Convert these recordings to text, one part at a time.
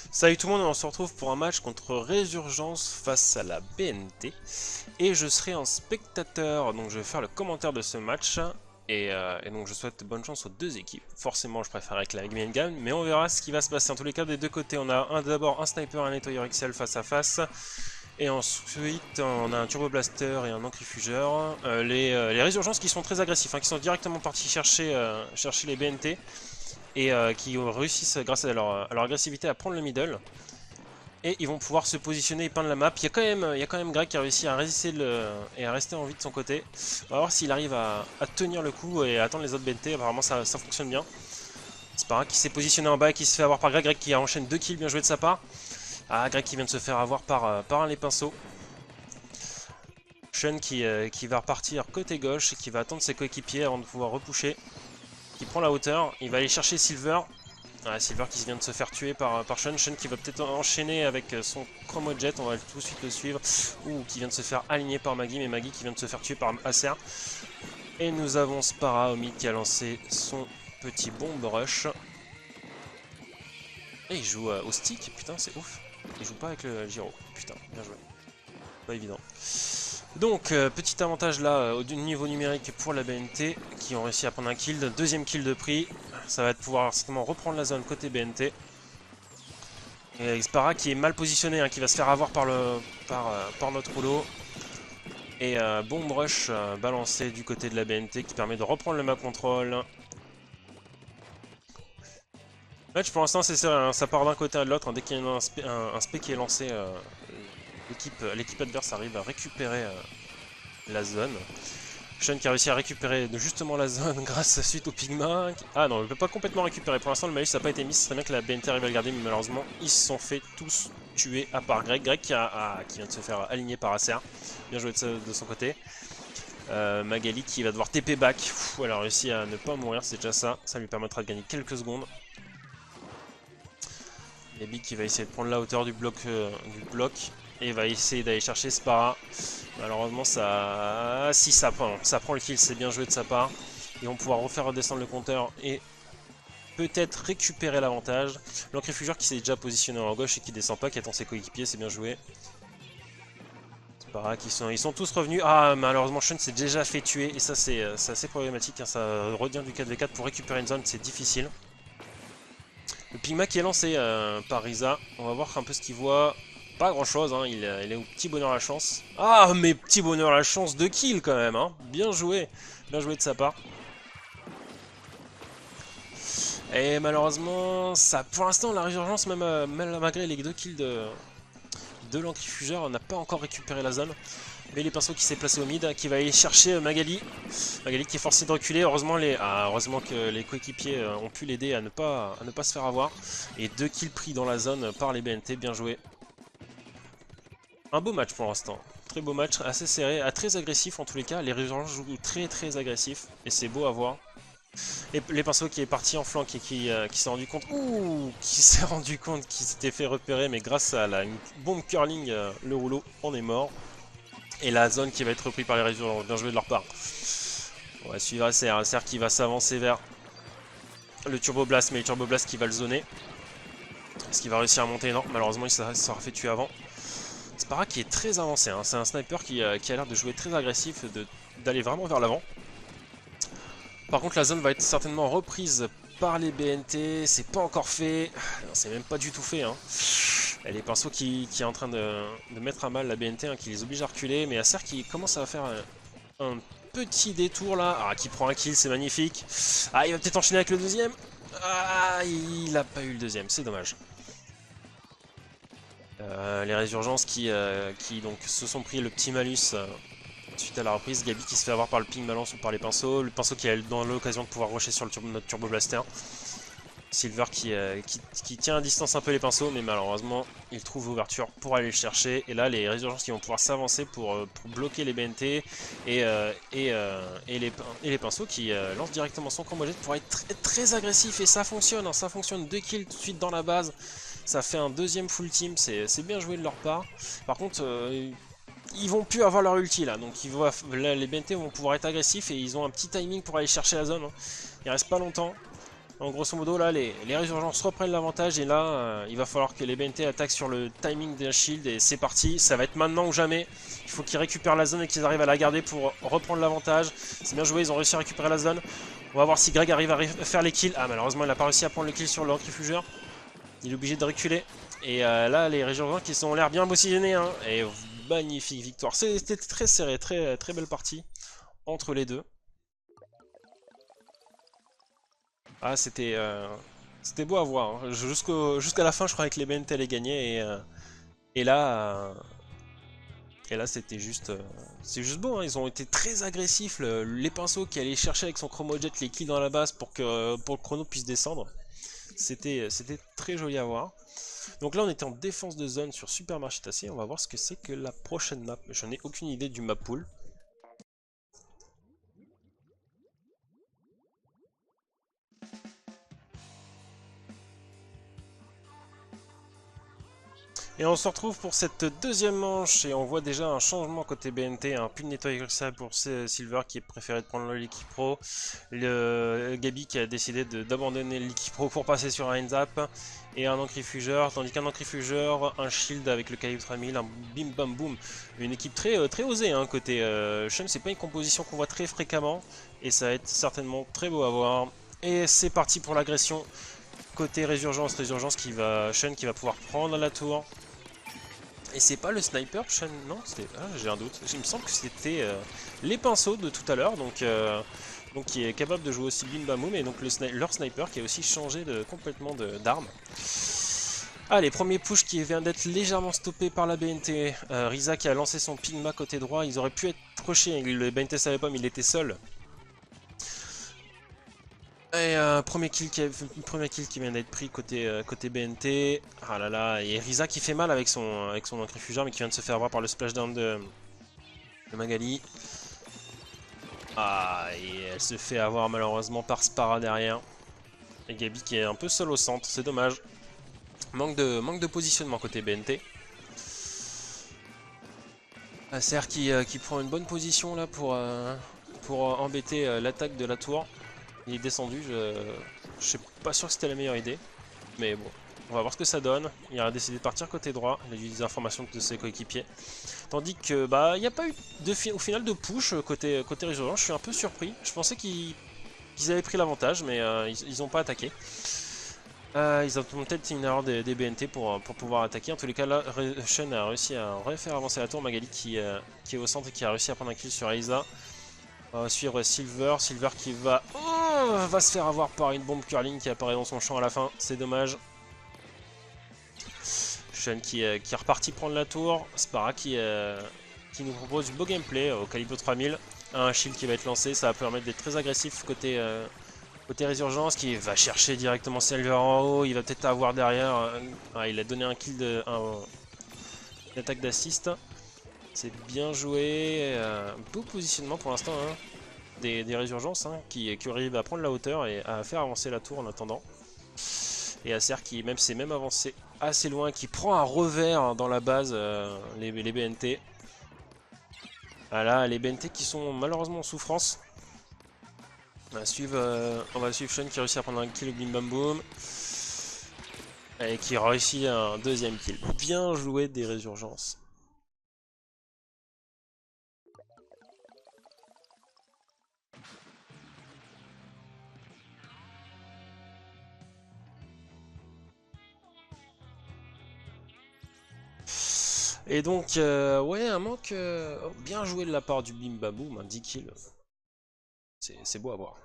Salut tout le monde, on se retrouve pour un match contre Résurgence face à la BNT. Et je serai en spectateur, donc je vais faire le commentaire de ce match. Et donc je souhaite bonne chance aux deux équipes. Forcément je préfère avec la main gun, mais on verra ce qui va se passer. En tous les cas des deux côtés, on a d'abord un sniper et un nettoyeur XL face à face. Et ensuite on a un turbo blaster et un encrifugeur. Les Résurgences qui sont très agressifs, qui sont directement partis chercher les BNT. Et qui réussissent grâce à leur agressivité à prendre le middle. Et ils vont pouvoir se positionner et peindre la map. Il y a quand même Greg qui a réussi à résister et à rester en vie de son côté. On va voir s'il arrive à tenir le coup et à attendre les autres BNT. Apparemment ça fonctionne bien. Spara qui s'est positionné en bas et qui se fait avoir par Greg. Greg qui enchaîne 2 kills, bien joué de sa part. Ah, Greg qui vient de se faire avoir par un les pinceaux. Sean qui va repartir côté gauche et qui va attendre ses coéquipiers avant de pouvoir repusher. Qui prend la hauteur, il va aller chercher Silver. Ah, Silver qui vient de se faire tuer par Sean. Sean qui va peut-être enchaîner avec son Chromo Jet, on va tout de suite le suivre. Ouh, qui vient de se faire aligner par Maggie, mais Maggie qui vient de se faire tuer par Acer. Et nous avons Spara au mid qui a lancé son petit bomb rush. Et il joue au stick, putain c'est ouf. Il joue pas avec le gyro, putain, bien joué. Pas évident. Donc, petit avantage là au niveau numérique pour la BNT qui ont réussi à prendre un kill, deuxième kill de prix. Ça va pouvoir certainement reprendre la zone côté BNT. Et Spara qui est mal positionné, qui va se faire avoir par notre rouleau. Et bomb rush balancé du côté de la BNT qui permet de reprendre le map control. Match pour l'instant c'est ça, ça part d'un côté à l'autre. Dès qu'il y a un spé qui est lancé, l'équipe adverse arrive à récupérer la zone. Sean qui a réussi à récupérer justement la zone grâce suite au Pigma. Ah non, il ne peut pas complètement récupérer. Pour l'instant, le malus n'a pas été mis. Ce serait bien que la BNT arrive à le garder, mais malheureusement, ils se sont fait tous tuer à part Greg. Greg qui vient de se faire aligner par Acer. Bien joué de son côté. Magali qui va devoir TP back. Elle a réussi à ne pas mourir, c'est déjà ça. Ça lui permettra de gagner quelques secondes. Yabi qui va essayer de prendre la hauteur du bloc. Et va essayer d'aller chercher Spara. Malheureusement, si ça prend le kill, c'est bien joué de sa part. Ils vont pouvoir refaire redescendre le compteur et peut-être récupérer l'avantage. L'encrifugeur qui s'est déjà positionné en gauche et qui descend pas, qui attend ses coéquipiers, c'est bien joué. Spara ils sont tous revenus. Ah, malheureusement, Sean s'est déjà fait tuer et ça, c'est assez problématique. Ça redevient du 4v4 pour récupérer une zone, c'est difficile. Le Pigma qui est lancé par Risa. On va voir un peu ce qu'il voit. Pas grand chose, il est au petit bonheur la chance. Ah, mais petit bonheur la chance de kill quand même, bien joué de sa part. Et malheureusement, ça, pour l'instant, la résurgence, même malgré les 2 kills de l'encrifugeur, on n'a pas encore récupéré la zone. Mais les pinceaux qui s'est placé au mid, qui va aller chercher Magali. Magali qui est forcé de reculer. Heureusement, heureusement que les coéquipiers ont pu l'aider à ne pas se faire avoir. Et 2 kills pris dans la zone par les BNT, bien joué. Un beau match pour l'instant, très beau match, assez serré, très agressif en tous les cas. Les Résurgences jouent très agressif et c'est beau à voir. Et les pinceaux qui est parti en flanc et qui s'est rendu compte, qu'il s'était fait repérer, mais grâce à une bombe curling, le rouleau en est mort. Et la zone qui va être reprise par les Résurgences, bien joué de leur part. On va suivre Acer qui va s'avancer vers le Turbo Blast, mais le Turbo Blast qui va le zoner. Est-ce qu'il va réussir à monter? Non, malheureusement il s'aura fait tuer avant. Spara qui est très avancé, c'est un sniper qui a l'air de jouer très agressif, d'aller vraiment vers l'avant. Par contre la zone va être certainement reprise par les BNT, c'est pas encore fait, c'est même pas du tout fait. Et les pinceaux qui est en train de mettre à mal la BNT, qui les oblige à reculer, mais Acer qui commence à faire un petit détour là, qui prend un kill, c'est magnifique. Ah, il va peut-être enchaîner avec le deuxième. Ah, il a pas eu le deuxième, c'est dommage. Les Résurgences qui donc se sont pris le petit malus suite à la reprise. Gabi qui se fait avoir par le ping balance ou par les pinceaux. Le pinceau qui a dans l'occasion de pouvoir rusher sur notre Turbo Blaster. Silver qui tient à distance un peu les pinceaux, mais malheureusement il trouve l'ouverture pour aller le chercher. Et là les Résurgences qui vont pouvoir s'avancer pour bloquer les BNT et les pinceaux qui lancent directement son combo jet pour être très agressif. Et ça fonctionne, ça fonctionne. 2 kills tout de suite dans la base. Ça fait un deuxième full team, c'est bien joué de leur part. Par contre, ils vont plus avoir leur ulti là, donc les BNT vont pouvoir être agressifs et ils ont un petit timing pour aller chercher la zone. Il reste pas longtemps. Donc grosso modo là les résurgences reprennent l'avantage et là il va falloir que les BNT attaquent sur le timing d'un shield et c'est parti, ça va être maintenant ou jamais. Il faut qu'ils récupèrent la zone et qu'ils arrivent à la garder pour reprendre l'avantage. C'est bien joué, ils ont réussi à récupérer la zone. On va voir si Greg arrive à faire les kills. Ah malheureusement il n'a pas réussi à prendre le kill sur le Rentrifugeur. Il est obligé de reculer. Et là les résurgents qui ont l'air bien positionnés hein. Et magnifique victoire. C'était très serré, très belle partie entre les deux. Ah, c'était beau à voir. Hein. Jusqu'à la fin, je croyais que les BNT allaient gagner. Et là, c'était juste, c'est juste beau. Hein. Ils ont été très agressifs. Les pinceaux qui allaient chercher avec son chromojet les kills dans la base pour que le chrono puisse descendre. C'était très joli à voir. Donc là, on était en défense de zone sur Supermarché Tassé. On va voir ce que c'est que la prochaine map. Je n'ai aucune idée du map pool. Et on se retrouve pour cette deuxième manche et on voit déjà un changement côté BNT, un plus de nettoyage que ça pour Silver qui est préféré de prendre l'équipe pro, Gabi qui a décidé d'abandonner l'équipe pro pour passer sur un Hands-Up et un Encrifugeur, tandis qu'un Encrifugeur, un Shield avec le calibre 3000, un Bim Bam Boom, une équipe très osée hein, côté Shen, c'est pas une composition qu'on voit très fréquemment et ça va être certainement très beau à voir. Et c'est parti pour l'agression côté Résurgence Shen qui va pouvoir prendre la tour. Et c'est pas le sniper, Shen, non, j'ai un doute. Il me semble que c'était les pinceaux de tout à l'heure, donc qui est capable de jouer aussi Bim Bam Boom, et donc leur sniper qui a aussi changé complètement d'arme. Allez, premier push qui vient d'être légèrement stoppé par la BNT. Risa qui a lancé son Pigma côté droit, ils auraient pu être rushés, le BNT savait pas mais il était seul. Et premier kill qui vient d'être pris côté BNT. Ah là là, et Risa qui fait mal avec son Encrifugeur mais qui vient de se faire avoir par le splashdown de Magali. Ah, et elle se fait avoir malheureusement par Spara derrière. Et Gabi qui est un peu seul au centre, c'est dommage. Manque de positionnement côté BNT. Acer qui prend une bonne position là pour embêter l'attaque de la tour. Il est descendu, je suis pas sûr que c'était la meilleure idée. Mais bon, on va voir ce que ça donne. Il a décidé de partir côté droit, il a eu des informations de ses coéquipiers. Tandis que bah il n'y a pas eu au final de push côté Résurgent, je suis un peu surpris. Je pensais qu'ils avaient pris l'avantage, mais ils n'ont pas attaqué. Ils ont peut-être une erreur des BNT pour pouvoir attaquer. En tous les cas, là, Shen a réussi à refaire avancer la tour. Magali qui est au centre et qui a réussi à prendre un kill sur Aiza. On va suivre Silver qui va se faire avoir par une bombe curling qui apparaît dans son champ à la fin, c'est dommage. Shen qui est reparti prendre la tour, Spara qui nous propose du beau gameplay au calibre 3000, un shield qui va être lancé, ça va permettre d'être très agressif côté Résurgence qui va chercher directement Silver en haut, il va peut-être avoir derrière, il a donné un kill une attaque d'assist. C'est bien joué, beau positionnement pour l'instant hein, des Résurgences hein, qui arrivent à prendre la hauteur et à faire avancer la tour en attendant. Et Acer qui s'est même avancé assez loin, qui prend un revers hein, dans la base, les BNT. Voilà, les BNT qui sont malheureusement en souffrance. On va suivre Shen qui réussit à prendre un kill au Bim Bam Boom. Et qui réussit un deuxième kill. Bien joué des Résurgences. Et donc, ouais, un manque bien joué de la part du Bim Bam Boom, 10 kills. C'est beau à voir.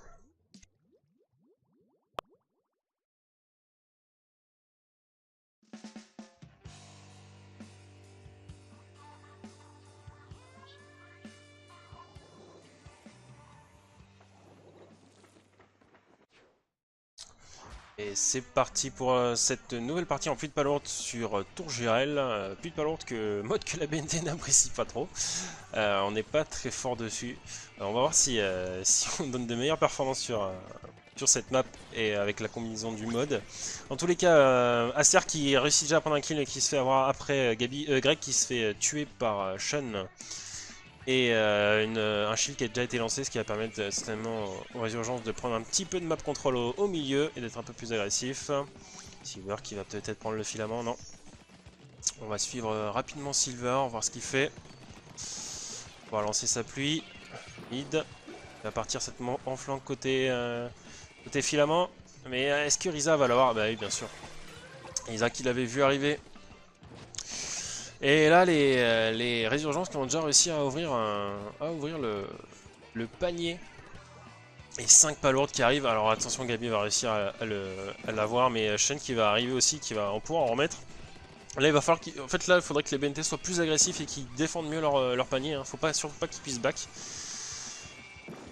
Et c'est parti pour cette nouvelle partie en pluie de palourde sur Tour Gérel. Pluie de palourde mode que la BNT n'apprécie pas trop. On n'est pas très fort dessus. On va voir si on donne de meilleures performances sur cette map et avec la combinaison du mode. En tous les cas, Acer qui réussit déjà à prendre un kill et qui se fait avoir après Greg qui se fait tuer par Shen. Et un shield qui a déjà été lancé, ce qui va permettre certainement aux Résurgences de prendre un petit peu de map control au milieu et d'être un peu plus agressif. Silver qui va peut-être prendre le filament, non. On va suivre rapidement Silver, voir ce qu'il fait. On va lancer sa pluie. Mid. Il va partir certainement en flanc côté, côté filament. Mais est-ce que Risa va l'avoir? Bah oui, bien sûr. Risa qui l'avait vu arriver. Et là, les Résurgences qui ont déjà réussi à ouvrir, le panier. Et 5 palourdes qui arrivent. Alors attention, Gabi va réussir à l'avoir, mais Shen qui va arriver aussi, qui va en pouvoir en remettre. Là, il va falloir en fait, là, il faudrait que les BNT soient plus agressifs et qu'ils défendent mieux leur panier. Hein. Faut pas, surtout pas qu'ils puissent back.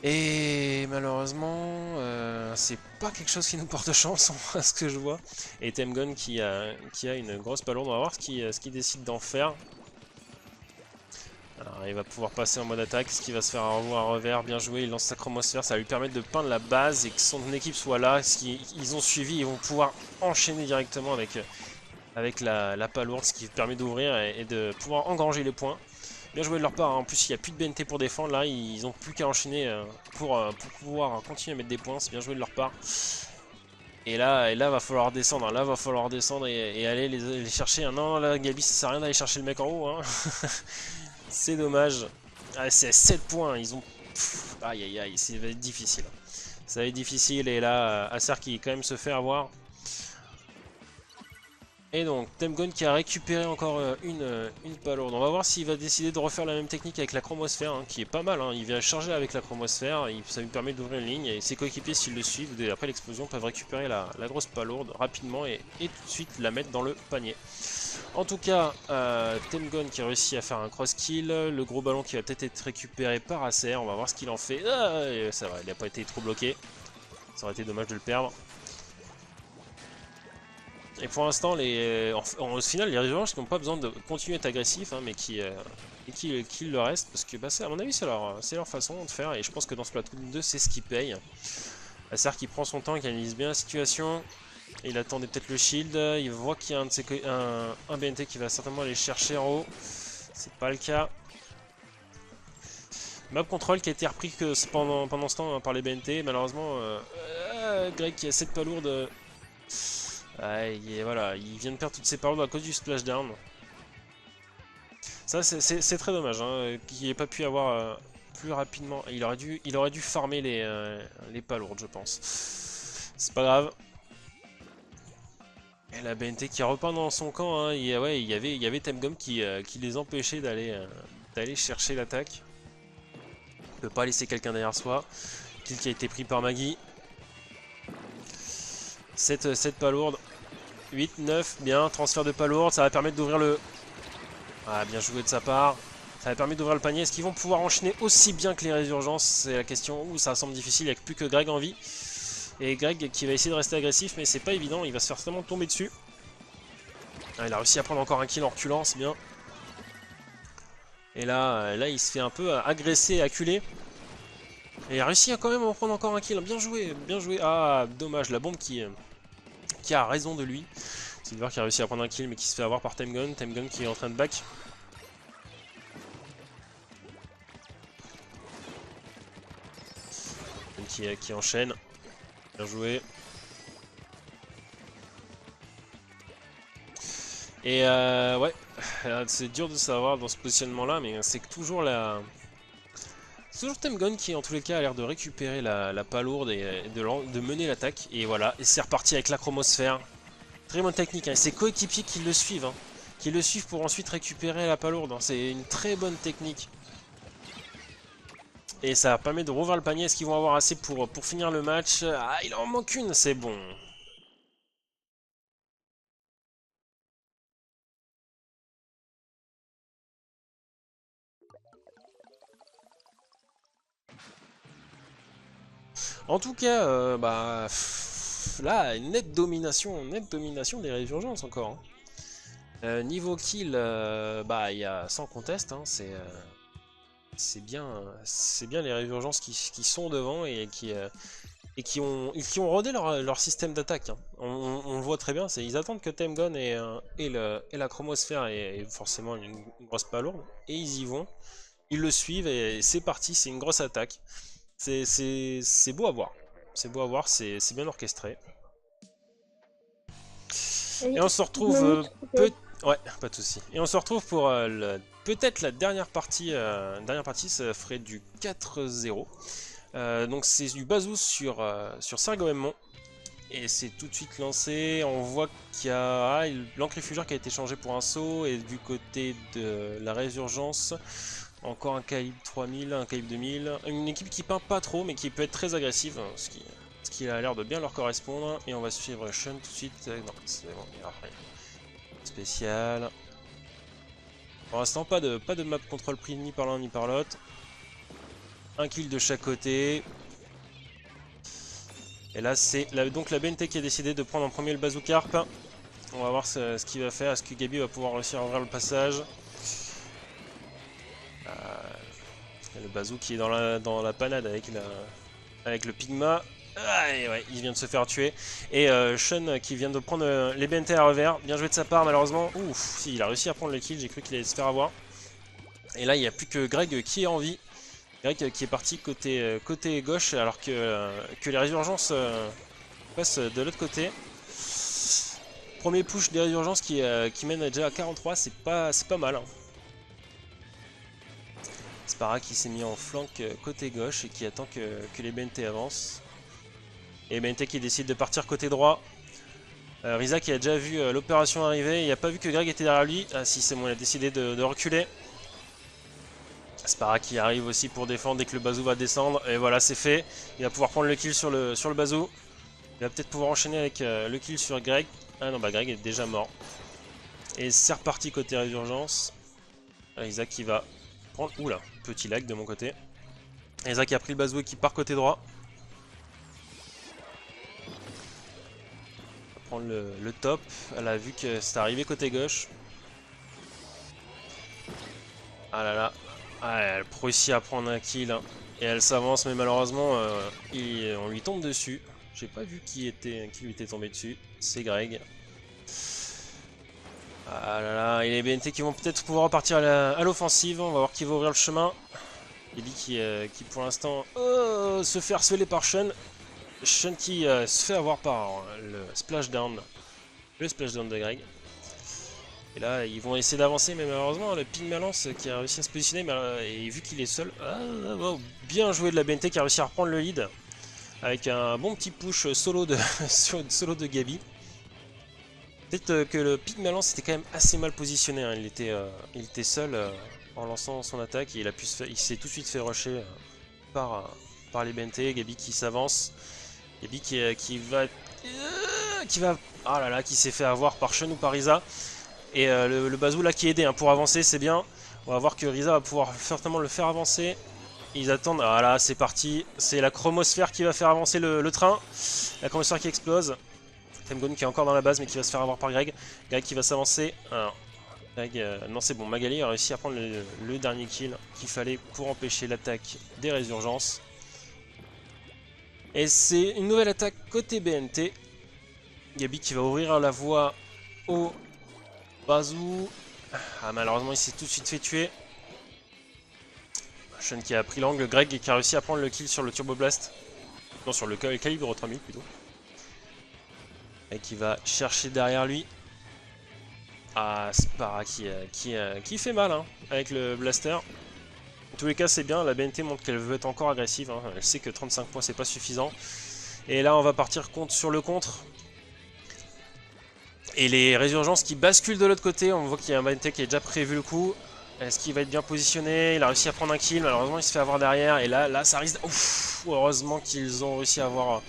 Et malheureusement, c'est pas quelque chose qui nous porte chance, à ce que je vois. Et Temgon qui a une grosse palourde. On va voir ce qu'il décide d'en faire. Alors, il va pouvoir passer en mode attaque, ce qui va se faire avoir un revers, bien joué, il lance sa chromosphère, ça va lui permettre de peindre la base et que son équipe soit là, ce qu'ils ont suivi, ils vont pouvoir enchaîner directement avec la palourde, ce qui permet d'ouvrir et de pouvoir engranger les points. Bien joué de leur part, hein. En plus il n'y a plus de BNT pour défendre, là ils n'ont plus qu'à enchaîner pour pouvoir continuer à mettre des points, c'est bien joué de leur part. Et là va falloir descendre, hein. Là va falloir descendre et aller les chercher. Non, là Gabi ça sert à rien d'aller chercher le mec en haut, hein. C'est dommage. Ah, c'est à 7 points. Ils ont... aïe aïe aïe, ça va être difficile. Ça va être difficile. Et là, Acer qui quand même se fait avoir. Et donc, Temgon qui a récupéré encore une palourde. On va voir s'il va décider de refaire la même technique avec la chromosphère, hein, qui est pas mal. Hein. Il vient charger avec la chromosphère. Ça lui permet d'ouvrir une ligne. Et ses coéquipiers, s'ils le suivent, après l'explosion, peuvent récupérer la grosse palourde rapidement et tout de suite la mettre dans le panier. En tout cas, Temgon qui réussit à faire un cross kill, le gros ballon qui va peut-être être récupéré par Acer, on va voir ce qu'il en fait. Ah, ça va, il n'a pas été trop bloqué, ça aurait été dommage de le perdre. Et pour l'instant, au final, les Résurgences qui n'ont pas besoin de continuer à être agressifs, hein, mais qui le restent, parce que bah, à mon avis c'est leur façon de faire, et je pense que dans Splatoon 2 c'est ce qui paye. Acer qui prend son temps, qui analyse bien la situation. Il attendait peut-être le shield, il voit qu'il y a un BNT qui va certainement aller chercher en haut. C'est pas le cas. Map control qui a été repris que pendant ce temps par les BNT. Malheureusement, Greg qui a cette palourde. Voilà, il vient de perdre toutes ses palourdes à cause du splashdown. Ça, c'est très dommage, hein, qu'il n'ait pas pu avoir plus rapidement. Il aurait dû farmer les palourdes, je pense. C'est pas grave. Et la BNT qui repeint dans son camp, hein. Il y avait Temgom qui les empêchait d'aller chercher l'attaque. Il peut pas laisser quelqu'un derrière soi. Kill qui a été pris par Maggie. 7 palourdes. 8, 9, bien, transfert de palourdes, ça va permettre d'ouvrir le... Ah, bien joué de sa part. Ça va permettre d'ouvrir le panier. Est-ce qu'ils vont pouvoir enchaîner aussi bien que les Résurgences? C'est la question. Ouh, ça semble difficile, il n'y a plus que Greg en vie. Et Greg qui va essayer de rester agressif, mais c'est pas évident, il va se faire vraiment tomber dessus. Ah, il a réussi à prendre encore un kill en reculant, c'est bien. Et là, il se fait un peu agresser et acculer. Et il a réussi à quand même en prendre encore un kill. Bien joué, bien joué. Ah, dommage, la bombe qui a raison de lui. Silver qui a réussi à prendre un kill, mais qui se fait avoir par Temgon. Temgon qui est en train de back. Qui enchaîne. Bien joué. Et ouais, c'est dur de savoir dans ce positionnement là, mais c'est toujours Temgon qui en tous les cas a l'air de récupérer la palourde et de mener l'attaque. Et voilà, et c'est reparti avec la chromosphère. Très bonne technique, hein. Et ses coéquipiers qui le suivent, hein, qui le suivent pour ensuite récupérer la palourde, hein. C'est une très bonne technique. Et ça permet de rouvrir le panier. Est-ce qu'ils vont avoir assez pour finir le match? Ah, il en manque une, c'est bon. En tout cas, là, nette domination des Résurgences encore, hein. Niveau kill, il y a sans conteste, hein, c'est bien les Résurgences qui sont devant et qui ont rodé leur système d'attaque, hein. On le voit très bien, ils attendent que Temgon et la chromosphère et forcément une grosse palourde, et ils y vont. Ils le suivent et c'est parti, c'est une grosse attaque. C'est beau à voir. C'est beau à voir, c'est bien orchestré. Et on se retrouve Ouais, pas de souci. Et on se retrouve pour peut-être la dernière partie. Dernière partie, ça ferait du 4-0. Donc c'est du bazou sur Sargoemont. Et c'est tout de suite lancé. On voit qu'il y a l'encrifugeur qui a été changé pour un saut. Et du côté de la résurgence, encore un calibre 3000, un calibre 2000. Une équipe qui peint pas trop, mais qui peut être très agressive. Ce qui a l'air de bien leur correspondre. Et on va suivre Sean tout de suite. Non, c'est bon, il y a rien. Spécial. Pour l'instant, pas de map contrôle pris ni par l'un ni par l'autre. Un kill de chaque côté. Et là, c'est donc la BNT qui a décidé de prendre en premier le bazookarp. On va voir ce qu'il va faire. Est-ce que Gabi va pouvoir réussir à ouvrir le passage? Le bazou qui est dans la panade avec le Pigma. Ah, et ouais, il vient de se faire tuer. Et Sean qui vient de prendre les BNT à revers. Bien joué de sa part, malheureusement. Ouf, si, il a réussi à prendre le kill. J'ai cru qu'il allait se faire avoir. Et là, il n'y a plus que Greg qui est en vie. Greg qui est parti côté gauche, alors que les résurgences passent de l'autre côté. Premier push des résurgences qui mène déjà à 43, c'est pas mal. Hein. Spara qui s'est mis en flanc côté gauche et qui attend que les BNT avancent. Et BNT qui décide de partir côté droit. Risa qui a déjà vu l'opération arriver, il n'a pas vu que Greg était derrière lui. Ah si, c'est bon, il a décidé de reculer. Spara qui arrive aussi pour défendre dès que le bazou va descendre. Et voilà, c'est fait. Il va pouvoir prendre le kill sur le bazou. Il va peut-être pouvoir enchaîner avec le kill sur Greg. Ah non, bah Greg est déjà mort. Et c'est reparti côté résurgence. Isaac qui va prendre... Oula, petit lag de mon côté. Isaac qui a pris le bazou et qui part côté droit. On va prendre le top. Elle a vu que c'est arrivé côté gauche. Ah là là. Ah, elle réussit à prendre un kill. Hein. Et elle s'avance, mais malheureusement, on lui tombe dessus. J'ai pas vu qui lui était tombé dessus. C'est Greg. Ah là là, et les BNT qui vont peut-être pouvoir repartir à l'offensive. On va voir qui va ouvrir le chemin. Ellie qui pour l'instant se fait harceler par Sean. Sean qui se fait avoir par le splashdown. Le splashdown de Greg. Et là, ils vont essayer d'avancer, mais malheureusement, le Pigma Lance qui a réussi à se positionner, et vu qu'il est seul, bien joué de la BNT qui a réussi à reprendre le lead. Avec un bon petit push solo de Gabi. Peut-être que le Pigma Lance était quand même assez mal positionné, hein. Il était seul en lançant son attaque, et il s'est tout de suite fait rusher par les BNT. Gabi qui s'avance. Gabi qui va... Ah là là, qui s'est fait avoir par Sean ou par Risa. Et le bazou là qui est aidé hein, pour avancer, c'est bien. On va voir que Risa va pouvoir certainement le faire avancer. Ils attendent. Ah là, c'est parti. C'est la chromosphère qui va faire avancer le train. La chromosphère qui explose. Temgon qui est encore dans la base mais qui va se faire avoir par Greg. Greg qui va s'avancer. Greg, non, c'est bon. Magali a réussi à prendre le dernier kill qu'il fallait pour empêcher l'attaque des résurgences. Et c'est une nouvelle attaque côté BNT. Gabi qui va ouvrir la voie au bazou. Ah, malheureusement, il s'est tout de suite fait tuer. Sean qui a pris l'angle. Greg qui a réussi à prendre le kill sur le Turbo Blast. Non, sur le calibre 3000 plutôt. Et qui va chercher derrière lui. Ah, Spara qui fait mal hein, avec le blaster. En tous les cas, c'est bien. La BNT montre qu'elle veut être encore agressive. Hein. Elle sait que 35 points, c'est pas suffisant. Et là, on va partir sur le contre. Et les résurgences qui basculent de l'autre côté. On voit qu'il y a un BNT qui a déjà prévu le coup. Est-ce qu'il va être bien positionné? Il a réussi à prendre un kill. Malheureusement, il se fait avoir derrière. Et là ça risque... Ouf, heureusement qu'ils ont réussi à avoir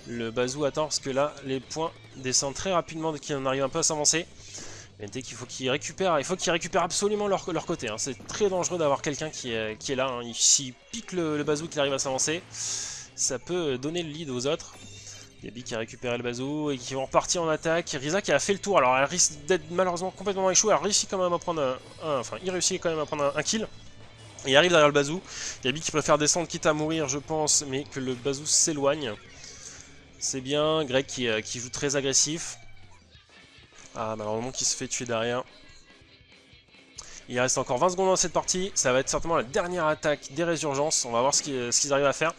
le bazou à temps. Parce que là, les points descendent très rapidement dès qu'on arrive un peu à s'avancer. BNT qu'il faut qu'ils récupèrent. Il faut qu'ils récupèrent absolument leur côté. Hein. C'est très dangereux d'avoir quelqu'un qui est là. Hein. S'il pique le bazou qu'il arrive à s'avancer, ça peut donner le lead aux autres. Gabi qui a récupéré le bazou et qui vont repartir en attaque. Risa qui a fait le tour. Alors elle risque d'être malheureusement complètement échouée. Elle réussit quand même à prendre il réussit quand même à prendre un kill. Et il arrive derrière le bazou. Gabi qui préfère descendre quitte à mourir, je pense, mais que le bazou s'éloigne. C'est bien. Greg qui joue très agressif. Ah, malheureusement qui se fait tuer derrière. Il reste encore 20 secondes dans cette partie. Ça va être certainement la dernière attaque des résurgences. On va voir ce qu'ils arrivent à faire.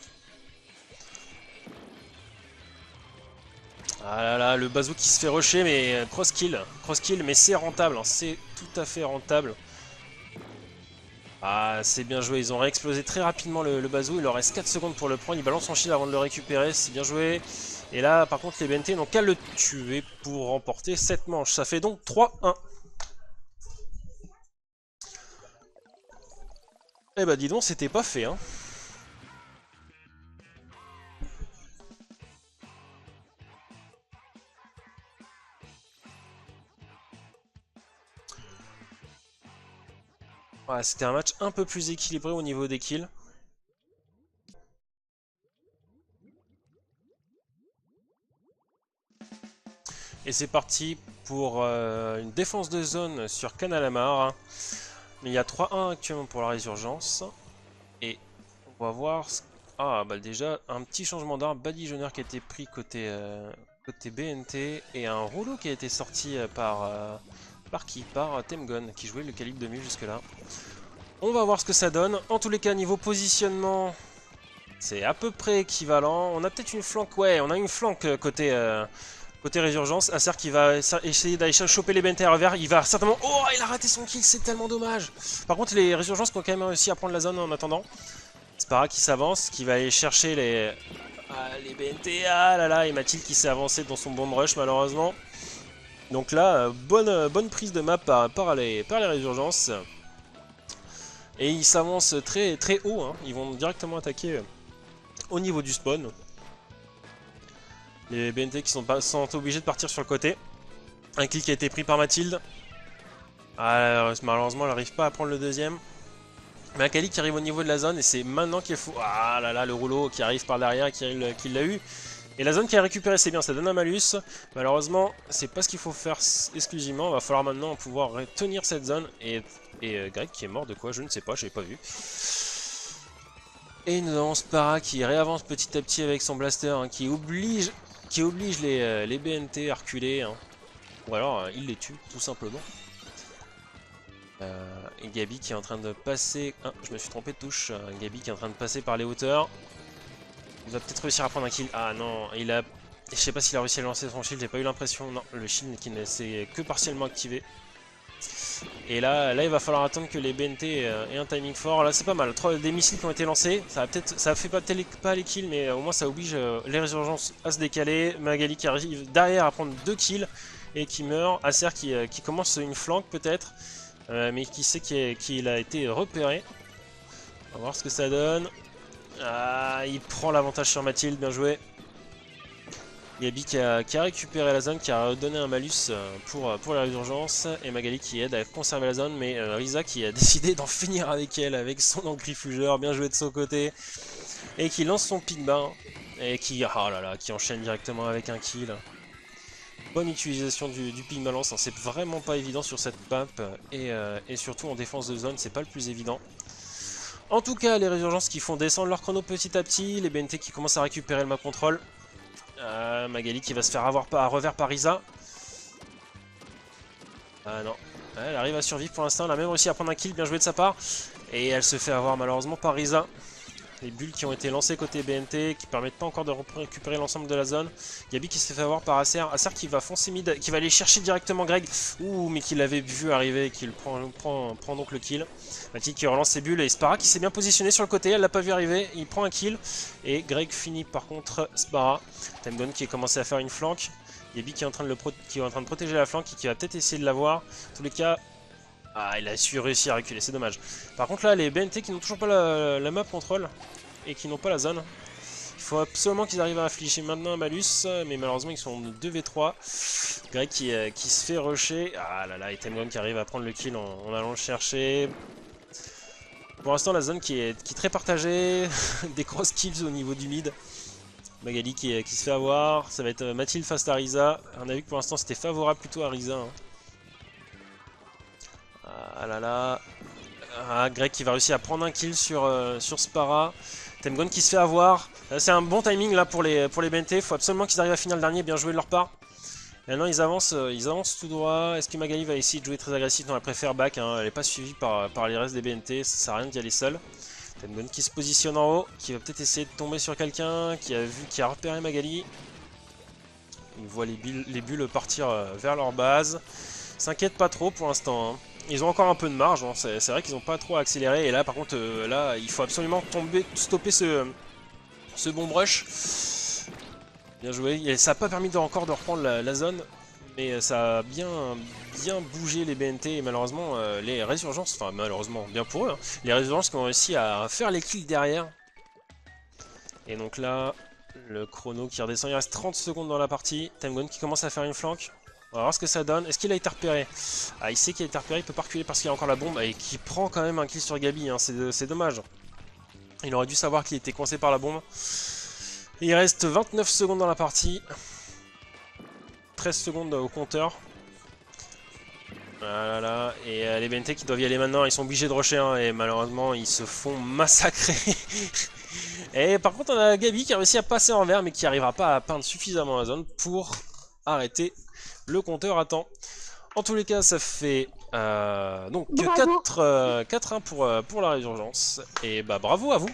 Ah là là, le bazou qui se fait rusher, mais cross-kill, mais c'est rentable, hein, c'est tout à fait rentable. Ah, c'est bien joué, ils ont réexplosé très rapidement le bazou, il leur reste 4 secondes pour le prendre, il balance son shield avant de le récupérer, c'est bien joué. Et là, par contre, les BNT n'ont qu'à le tuer pour remporter cette manche, ça fait donc 3-1. Eh bah dis donc, c'était pas fait, hein. Ouais, c'était un match un peu plus équilibré au niveau des kills. Et c'est parti pour une défense de zone sur Kanalamar. Mais il y a 3-1 actuellement pour la résurgence. Et on va voir... Ah bah déjà, un petit changement d'arme, badigeonneur qui a été pris côté BNT. Et un rouleau qui a été sorti par qui? Par Temgon, qui jouait le calibre 2000 jusque là. On va voir ce que ça donne. En tous les cas, niveau positionnement, c'est à peu près équivalent. On a peut-être une flanque, ouais, on a une flanque côté résurgence. Acer qui va essayer d'aller choper les BNT à revers. Il va certainement... Oh, il a raté son kill, c'est tellement dommage. Par contre, les résurgences qui ont quand même réussi à prendre la zone en attendant. Spara qui s'avance, qui va aller chercher les BNT. Ah là là, et Mathilde qui s'est avancé dans son bomb rush malheureusement. Donc là, bonne prise de map par les résurgences. Et ils s'avancent très, très haut, hein. Ils vont directement attaquer au niveau du spawn. Les BNT qui sont obligés de partir sur le côté. Un kill qui a été pris par Mathilde. Ah, malheureusement, elle n'arrive pas à prendre le deuxième. Mais Akali qui arrive au niveau de la zone et c'est maintenant qu'il faut... Ah là là, le rouleau qui arrive par derrière, qui l'a eu. Et la zone qui a récupéré, c'est bien, ça donne un malus. Malheureusement, c'est pas ce qu'il faut faire exclusivement. Il va falloir maintenant pouvoir tenir cette zone. Et Greg qui est mort de quoi? Je ne sais pas, je l'ai pas vu. Et nous avons Spara qui réavance petit à petit avec son blaster, hein, qui oblige les BNT à reculer. Hein. Ou alors, il les tue, tout simplement. Et Gabi qui est en train de passer... Ah, je me suis trompé de touche. Gabi qui est en train de passer par les hauteurs. Il va peut-être réussir à prendre un kill. Ah non, il a... Je sais pas s'il a réussi à lancer son shield, j'ai pas eu l'impression. Non, le shield qui ne s'est que partiellement activé. Et là, il va falloir attendre que les BNT aient un timing fort. Là, c'est pas mal. Des missiles qui ont été lancés. Ça fait pas les kills, mais au moins ça oblige les résurgences à se décaler. Magali qui arrive derrière à prendre 2 kills et qui meurt. Acer qui commence une flanque peut-être, mais qui sait qu'il a été repéré. On va voir ce que ça donne. Ah, il prend l'avantage sur Mathilde, bien joué. Gabi qui a récupéré la zone, qui a donné un malus pour la résurgence. Et Magali qui aide à conserver la zone. Mais Risa qui a décidé d'en finir avec elle, avec son encrifugeur, bien joué de son côté. Et qui lance son pick bar. Et qui, oh là là, qui enchaîne directement avec un kill. Bonne utilisation du ping balance, hein, c'est vraiment pas évident sur cette map. Et surtout en défense de zone, c'est pas le plus évident. En tout cas, les résurgences qui font descendre leur chrono petit à petit. Les BNT qui commencent à récupérer le map control. Magali qui va se faire avoir à revers par Risa. Ah non, elle arrive à survivre pour l'instant, elle a même réussi à prendre un kill, bien joué de sa part. Et elle se fait avoir malheureusement par Risa. Les bulles qui ont été lancées côté BNT, qui permettent pas encore de récupérer l'ensemble de la zone. Gabi qui se fait avoir par Acer. Acer qui va foncer mid, qui va aller chercher directement Greg. Ouh, mais qui l'avait vu arriver et qui prend donc le kill. Mathilde qui relance ses bulles et Spara qui s'est bien positionné sur le côté, elle l'a pas vu arriver, il prend un kill. Et Greg finit par contre Spara. Temgon qui a commencé à faire une flanque. Gabi qui est en train de protéger la flanque et qui va peut-être essayer de l'avoir. En tous les cas... Ah, il a réussi à reculer, c'est dommage. Par contre là, les BNT qui n'ont toujours pas la map contrôle et qui n'ont pas la zone. Il faut absolument qu'ils arrivent à afficher maintenant un malus, mais malheureusement ils sont 2v3. Greg qui se fait rusher. Ah là là, et Temgon qui arrive à prendre le kill en allant le chercher. Pour l'instant la zone qui est très partagée, des cross kills au niveau du mid. Magali qui se fait avoir, ça va être Mathilde face à Risa. On a vu que pour l'instant c'était favorable plutôt à Risa. Hein. Ah là là. Ah, Greg qui va réussir à prendre un kill sur Spara. Temgon qui se fait avoir. C'est un bon timing là pour les BNT. Il faut absolument qu'ils arrivent à finir le dernier. Bien joué de leur part. Maintenant ils avancent tout droit. Est-ce que Magali va essayer de jouer très agressif? Non, elle préfère back, hein. Elle n'est pas suivie par les restes des BNT, ça sert à rien d'y aller seul. Tengon qui se positionne en haut, qui va peut-être essayer de tomber sur quelqu'un, qui a repéré Magali. Il voit les bulles partir vers leur base. S'inquiète pas trop pour l'instant, hein. Ils ont encore un peu de marge, hein. C'est vrai qu'ils n'ont pas trop accéléré. Et là par contre, là il faut absolument stopper ce bomb rush. Bien joué. Et ça n'a pas permis encore de reprendre la zone. Mais ça a bien bougé les BNT et malheureusement les résurgences, enfin malheureusement bien pour eux, hein, les résurgences qui ont réussi à faire les kills derrière. Et donc là, le chrono qui redescend, il reste 30 secondes dans la partie. Temgon qui commence à faire une flanque. On va voir ce que ça donne. Est-ce qu'il a été repéré? Ah, il sait qu'il a été repéré, il peut pas reculer parce qu'il a encore la bombe et qui prend quand même un kill sur Gabi, hein. C'est dommage. Il aurait dû savoir qu'il était coincé par la bombe. Et il reste 29 secondes dans la partie. 13 secondes au compteur. Voilà, et les BNT qui doivent y aller maintenant, ils sont obligés de rusher, hein, et malheureusement ils se font massacrer. Et par contre on a Gabi qui a réussi à passer en vert mais qui n'arrivera pas à peindre suffisamment la zone pour arrêter le compteur à temps. En tous les cas ça fait donc 4-1 pour la résurgence, et bah bravo à vous.